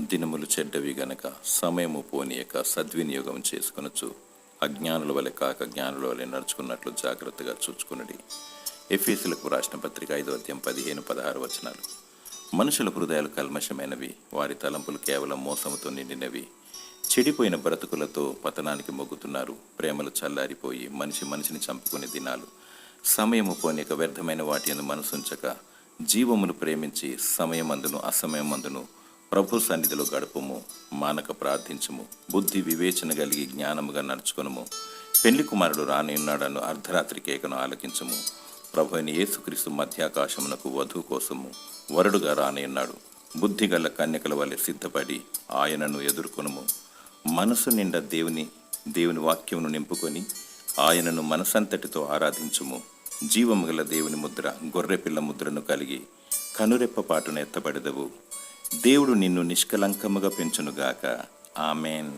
దినములు చెడ్డవి గనక సమయము పోనీయక సద్వినియోగం చేసుకొనొచ్చు అజ్ఞానుల వలె కాక జ్ఞానుల వలె నడుచుకున్నట్లు జాగ్రత్తగా చూచుకునడి. ఎఫెసీయులకు రాసిన పత్రిక 5:15-16 వచనాలు. మనుషుల హృదయాలు కల్మషమైనవి, వారి తలంపులు కేవలం మోసముతో నిండినవి. చెడిపోయిన బ్రతుకులతో పతనానికి మొగ్గుతున్నారు. ప్రేమలు చల్లారిపోయి మనిషిని చంపుకునే దినాలు. సమయము పోనీక వ్యర్థమైన వాటి యందు మనసుంచక జీవమును ప్రేమించి సమయమందును అసమయమందును ప్రభు సన్నిధిలో గడుపుము. మానక ప్రార్థించుము. బుద్ధి వివేచన కలిగి జ్ఞానముగా నడుచుకొనుము. పెళ్లి కుమారుడు రానియున్నాడను అర్ధరాత్రి కేకను ఆలకించుము. ప్రభు అయిన యేసుక్రీస్తు మధ్యాకాశమునకు వధువు కోసము వరుడుగా రానియున్నాడు. బుద్ధిగల కన్యకల వలె సిద్ధపడి ఆయనను ఎదుర్కొనుము. మనసు నిండా దేవుని వాక్యమును నింపుకొని ఆయనను మనసంతటితో ఆరాధించుము. జీవము గల దేవుని ముద్ర, గొర్రెపిల్ల ముద్రను కలిగి కనురెప్పపాటున ఎత్తబడెదవు. దేవుడు నిన్ను నిష్కలంకముగా పెంచునుగాక. ఆమెన్.